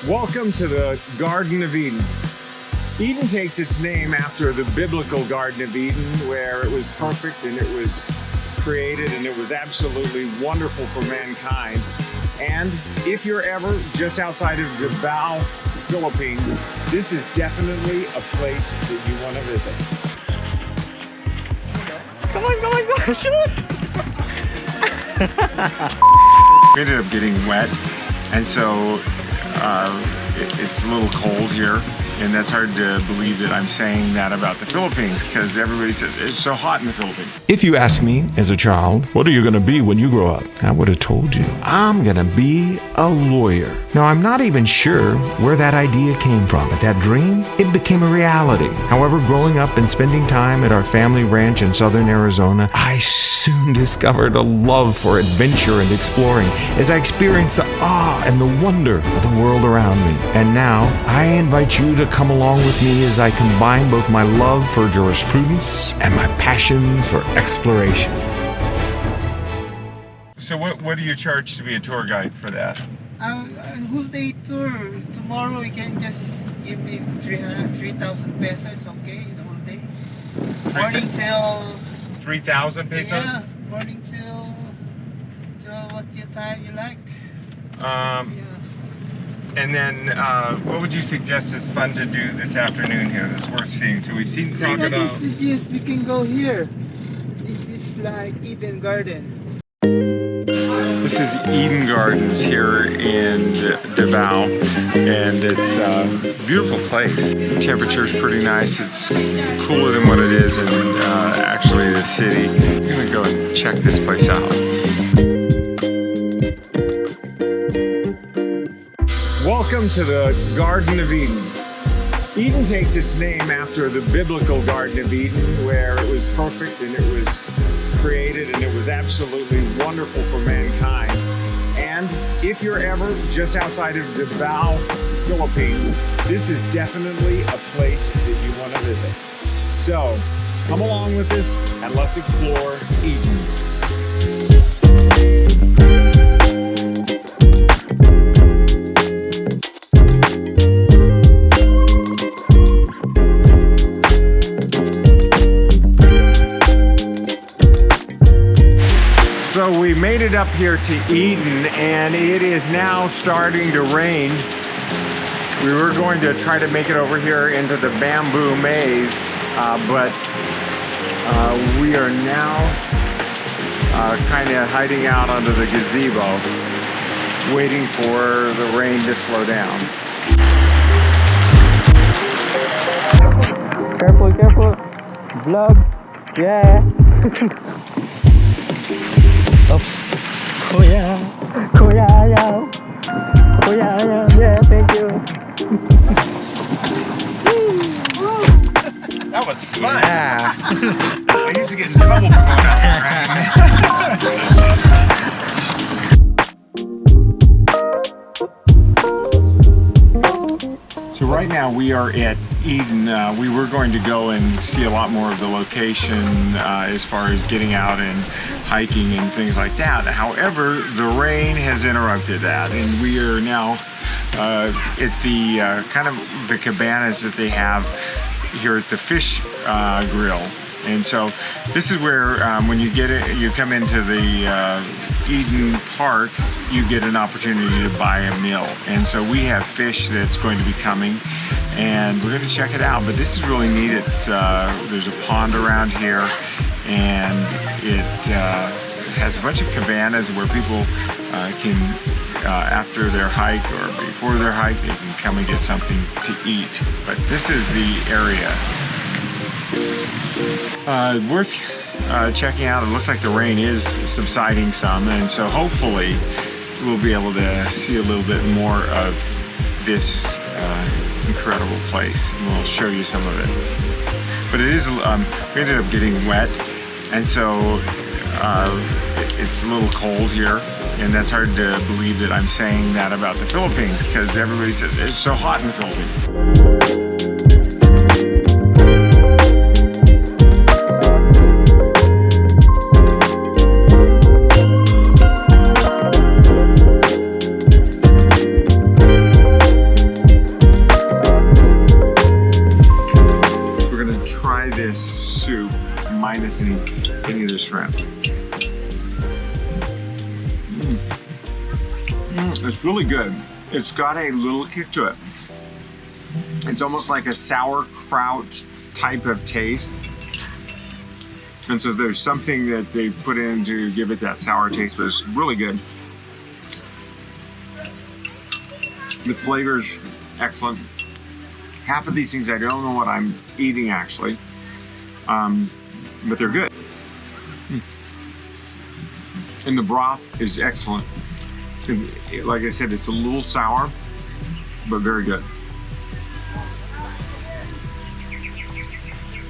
Welcome to the Garden of Eden. Eden takes its name after the biblical Garden of Eden, where it was perfect and it was created and it was absolutely wonderful for mankind. And if you're ever just outside of Davao, Philippines, this is definitely a place that you want to visit. Come on, shoot! We ended up getting wet, and so it's a little cold here, and that's hard to believe that I'm saying that about the Philippines, because everybody says it's so hot in the Philippines. If you ask me as a child, what are you going to be when you grow up? I would have told you, I'm going to be a lawyer. Now, I'm not even sure where that idea came from, but that dream, it became a reality. However, growing up and spending time at our family ranch in southern Arizona, I soon discovered a love for adventure and exploring as I experienced the awe and the wonder of the world around me. And now, I invite you to come along with me as I combine both my love for jurisprudence and my passion for exploration. So what do you charge to be a tour guide for that? A whole day tour. Tomorrow you can just give me 3,000 pesos. It's okay, the whole day. Morning till 3,000 pesos? Yeah, morning till what your time you like. Yeah. And then what would you suggest is fun to do this afternoon here that's worth seeing? So we've seen crocodile. Yes, we can go here. This is like Eden Garden. This is Eden Gardens here in Davao, and it's a beautiful place. The temperature's pretty nice. It's cooler than what it is in actually the city. I'm gonna go and check this place out. Welcome to the Garden of Eden. Eden takes its name after the biblical Garden of Eden, where it was perfect and it was created and it was absolutely wonderful for mankind. And if you're ever just outside of Davao, Philippines, this is definitely a place that you want to visit. So come along with us and let's explore Eden. So we made it up here to Eden, and it is now starting to rain. We were going to try to make it over here into the bamboo maze, but we are now kind of hiding out under the gazebo, waiting for the rain to slow down. Careful, careful. Vlog. Yeah. Oops. Kuya, yeah, thank you. That was fun. Yeah. I used to get in trouble for going out there. So right now we are at Eden. We were going to go and see a lot more of the location as far as getting out and hiking and things like that. However, the rain has interrupted that, and we are now at the kind of the cabanas that they have here at the fish grill. And so this is where when you get it, you come into the Eden Park, you get an opportunity to buy a meal. And so we have fish that's going to be coming, and we're going to check it out. But this is really neat. It's there's a pond around here, and it has a bunch of cabanas where people can, after their hike or before their hike, they can come and get something to eat. But this is the area. Worth checking out. It looks like the rain is subsiding some, and so hopefully we'll be able to see a little bit more of this incredible place, and we'll show you some of it. But it is, we ended up getting wet, and so it's a little cold here, and that's hard to believe that I'm saying that about the Philippines, because everybody says it's so hot in the Philippines. miss any of the shrimp. It's really good. It's got a little kick to it. It's almost like a sauerkraut type of taste. And so there's something that they put in to give it that sour taste, but it's really good. The flavor's excellent. Half of these things I don't know what I'm eating actually, but they're good. And the broth is excellent. And like I said, it's a little sour, but very good.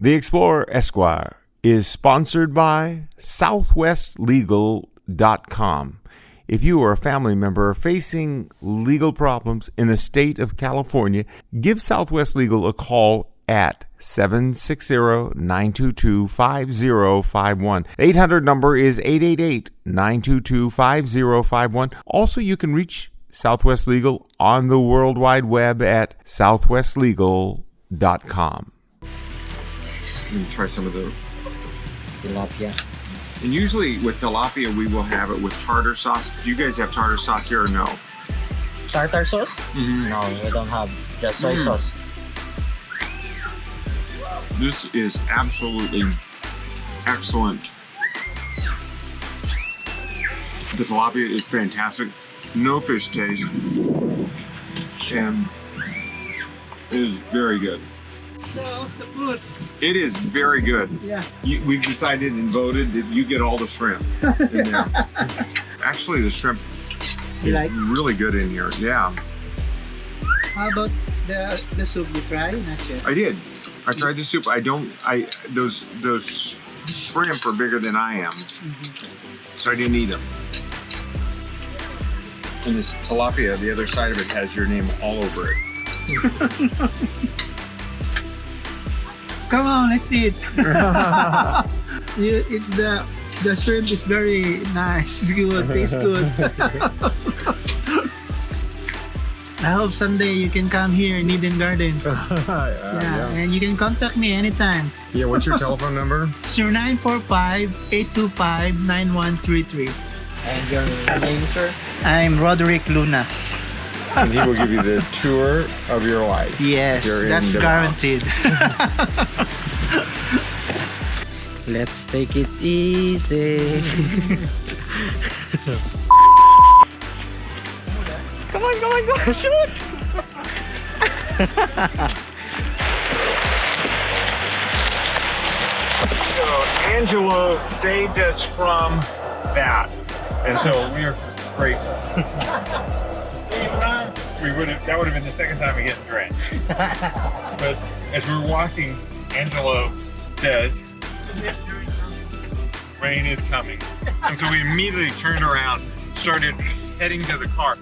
The Explorer Esquire is sponsored by southwestlegal.com. If you or a family member are facing legal problems in the state of California, give Southwest Legal a call at 760-922-5051. The 800 number is 888-922-5051. Also, you can reach Southwest Legal on the World Wide Web at southwestlegal.com. Let me try some of the Tilapia. And usually with tilapia, we will have it with tartar sauce. Do you guys have tartar sauce here or no? Tartar sauce? No, we don't have. Just soy sauce. This is absolutely excellent. The tilapia is fantastic. No fish taste. And it is very good. So how's the food? It is very good. Yeah. We've decided and voted that you get all the shrimp in there. Actually, the shrimp You is like? really good in here. Yeah, How about the soup you try? Not yet. I did. I tried the soup. Those shrimp are bigger than I am, so I didn't eat them. And this tilapia, the other side of it has your name all over it. Come on, let's eat. It's the shrimp is very nice. It's good. Tastes good. I hope someday you can come here in Eden Garden. Yeah, and you can contact me anytime. Yeah, what's your telephone number? 0945-825-9133. And your name, sir? I'm Roderick Luna. And he will give you the tour of your life. Yes, You're in that's Davao. guaranteed. Let's take it easy. Come on, shoot! So Angelo saved us from that, and so we are grateful. That would have been the second time we get drenched. But as we were walking, Angelo says, "Rain is coming," and so we immediately turned around, started heading to the car,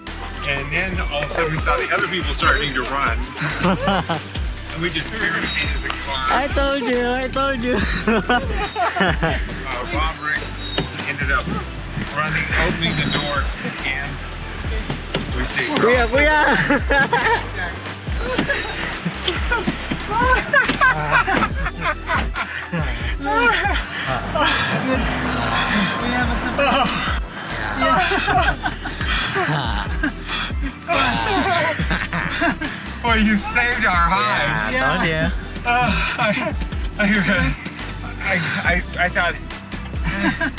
and then all of a sudden we saw the other people starting to run, and we just barricaded the car. I told you. Robert ended up opening the door, and we stayed Kuya! We have Well, you saved our hide. I told you. I thought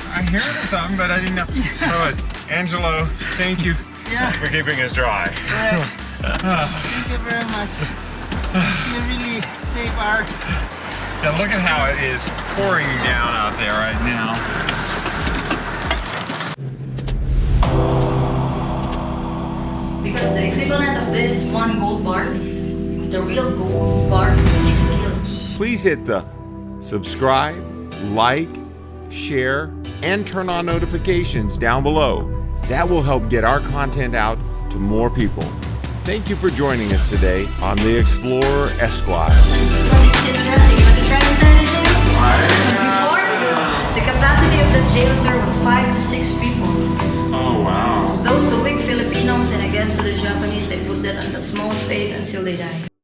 I heard something, but I didn't know. What was Angelo? Thank you for keeping us dry. Thank you very much. You really save our. And look at how it is pouring down out there right now. Because the equivalent of this one gold bar, the real gold bar is 6 kilos. Please hit the subscribe, like, share, and turn on notifications down below. That will help get our content out to more people. Thank you for joining us today on the Explorer Esquire. You want to sit there? You want to try inside the gym? Before, the capacity of the jail, sir, was 5 to 6 people. Oh wow. Those who weak Filipinos and against the Japanese, they put that on that small space until they die.